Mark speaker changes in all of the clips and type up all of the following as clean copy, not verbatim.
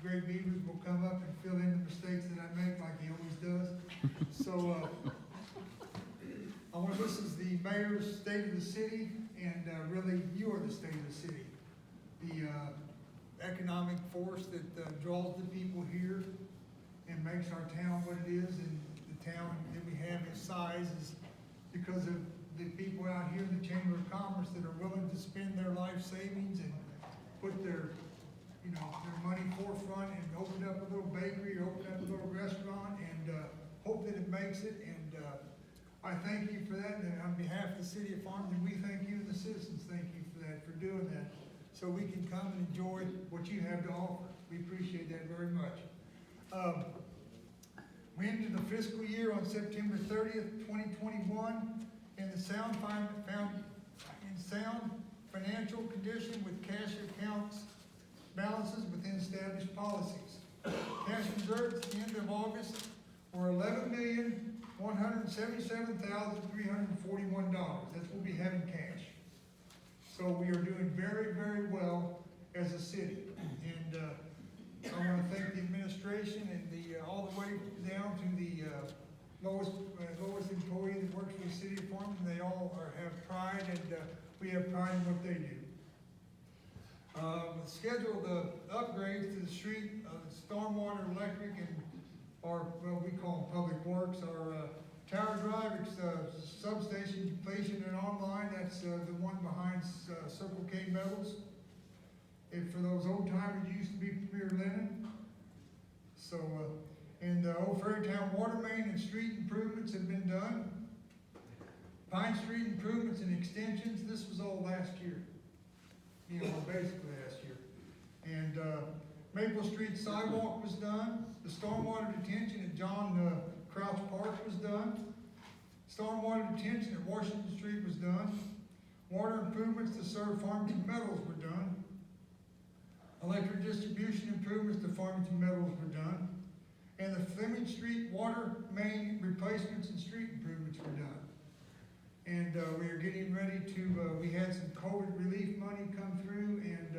Speaker 1: Greg Beavers will come up and fill in the mistakes that I make like he always does. So, this is the mayor's state of the city, and really, you are the state of the city. The economic force that draws the people here and makes our town what it is, and the town that we have its size is because of the people out here in the Chamber of Commerce that are willing to spend their life savings and put their money forefront and open up a little bakery, or open up a little restaurant, and hope that it makes it. And I thank you for that, and on behalf of the city of Farmington, we thank you, and the citizens thank you for that, for doing that, so we can come and enjoy what you have to offer. We appreciate that very much. We ended the fiscal year on September 30th, 2021, in the sound financial condition with cash accounts balances within established policies. Cash reserves at the end of August were $11,177,341. That's what we have in cash. So we are doing very, very well as a city. And I want to thank the administration and all the way down to the lowest employee that works for the city of Farmington. They all have pride, and we have pride in what they do. Scheduled upgrades to the street, stormwater, electric, and we call them public works. Our Tower Drive substation completion and online. That's the one behind Circle K Metals. And for those old timers, it used to be Premier Linen. So, Old Fairytown water main and street improvements have been done. Pine Street improvements and extensions. This was all last year. Basically last year. And Maple Street sidewalk was done. The stormwater detention at John Crouch Park was done. Stormwater detention at Washington Street was done. Water improvements to serve Farmington Metals were done. Electric distribution improvements to Farmington Metals were done. And the Fleming Street water main replacements and street improvements were done. And we are getting ready to, we had some COVID relief money come through, and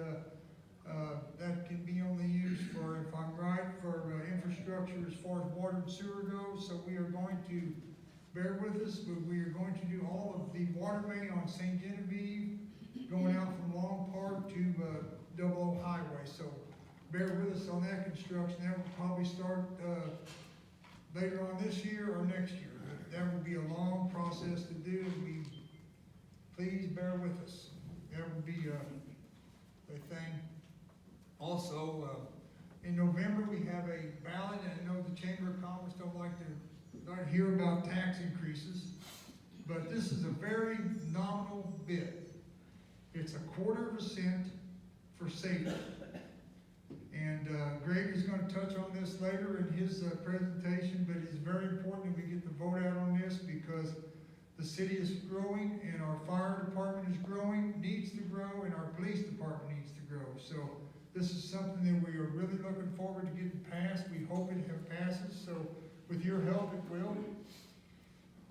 Speaker 1: that can be only used for, if I'm right, for infrastructure as far as water and sewer goes. So we are going to, bear with us, but we are going to do all of the water main on St. Genevieve, going out from Long Park to Double O Highway. So bear with us on that construction. That will probably start later on this year or next year. That will be a long process to do. Please bear with us. That will be a thing. Also, in November we have a ballot, and I know the Chamber of Commerce don't like to hear about tax increases, but this is a very nominal bit. It's 1/4 cent for safety. And Greg is going to touch on this later in his presentation, but it's very important that we get the vote out on this, because the city is growing, and our fire department is growing, needs to grow, and our police department needs to grow. So this is something that we are really looking forward to getting passed. We hope it passes, so with your help it will.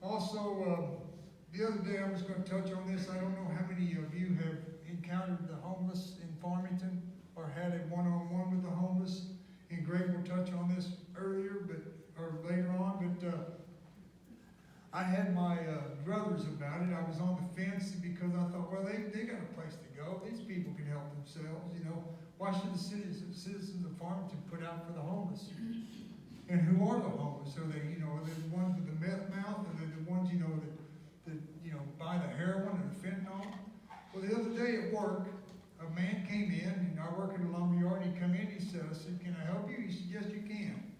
Speaker 1: Also, the other day I was going to touch on this. I don't know how many of you have encountered the homeless in Farmington or had a one-on-one with the homeless, and Greg will touch on this later on, but I had my druthers about it. I was on the fence because I thought, well, they got a place to go. These people can help themselves, Why should the citizens of Farmington put out for the homeless? And who are the homeless? Are they, are they the ones with the meth mouth, and they're the ones, that buy the heroin and the fentanyl? Well, the other day at work, a man came in, and I work at a lumber yard, and he come in, I said, can I help you? He said, yes, you can.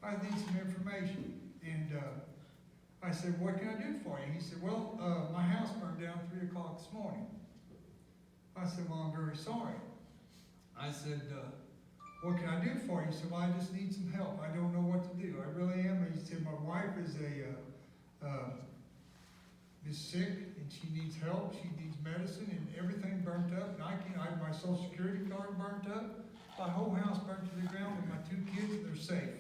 Speaker 1: I need some information. And I said, what can I do for you? He said, well, my house burned down 3 o'clock this morning. I said, well, I'm very sorry. I said, what can I do for you? He said, well, I just need some help. I don't know what to do. I really am. He said, my wife is sick, and she needs help. She needs medicine, and everything burnt up. And I my Social Security card burnt up. My whole house burnt to the ground with my 2 kids, and they're safe.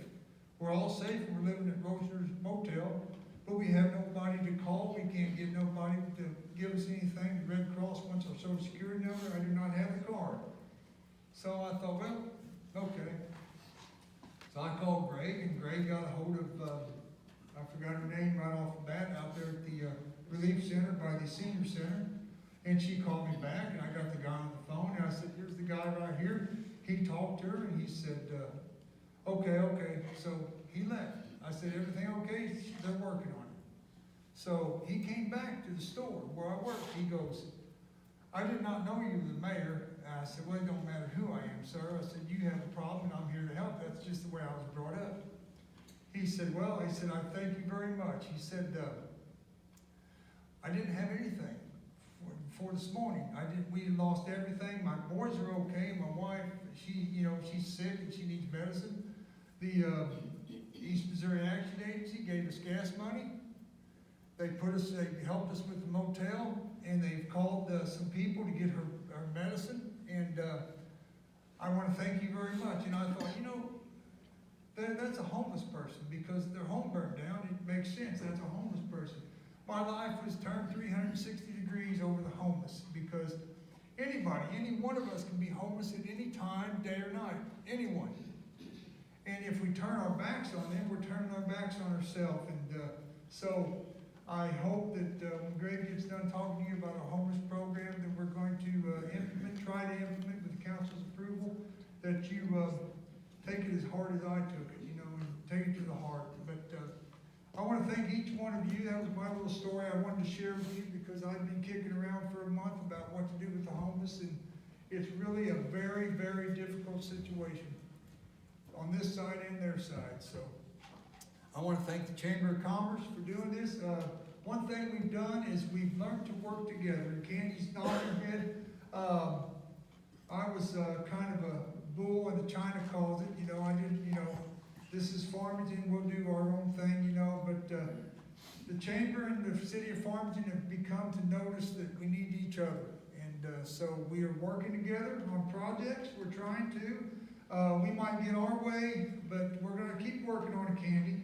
Speaker 1: We're all safe, and we're living at Rosener's Motel, but we have nobody to call. We can't get nobody to give us anything. The Red Cross wants our Social Security number. I do not have the card. So I thought, well, okay. So I called Greg, and Greg got a hold of, I forgot her name right off the bat, out there at the Relief Center by the Senior Center. And she called me back, and I got the guy on the phone, and I said, here's the guy right here. He talked to her, and he said, okay. So he left. I said, everything okay? They're working on it. So he came back to the store where I work. He goes, I did not know you were the mayor. And I said, well, it don't matter who I am, sir. I said, you have a problem, and I'm here to help. That's just the way I was brought up. He said, well, I said, I thank you very much. He said, I didn't have anything for this morning. We had lost everything. My boys are okay. My wife, she's sick and she needs medicine. The East Missouri Action Agency gave us gas money. They helped us with the motel, and they've called some people to get her medicine. And I want to thank you very much. And I thought, that's a homeless person, because their home burned down. It makes sense. That's a homeless person. My life was turned 360 degrees over the homeless, because any one of us can be homeless at any time, day or night. Anyone. And if we turn our backs on them, we're turning our backs on ourselves. And so I hope that when Greg gets done talking to you about our homeless program that we're going to try to implement with the council's approval, that you take it as hard as I took it, and take it to the heart. But I want to thank each one of you. That was my little story I wanted to share with you, because I've been kicking around for a month about what to do with the homeless, and it's really a very, very difficult situation on this side and their side. So I want to thank the Chamber of Commerce for doing this. One thing we've done is we've learned to work together. Candy's nodding her head. I was kind of a bull, and the China calls it. I didn't, this is Farmington, we'll do our own thing, but the Chamber and the City of Farmington have become to notice that we need each other. And so we are working together on projects. We're trying to. We might get our way, but we're going to keep working on it, Candy.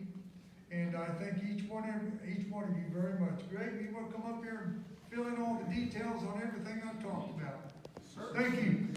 Speaker 1: And I thank each one of you very much. Greg, you want to come up here and fill in all the details on everything I've talked about? Sure. Thank you.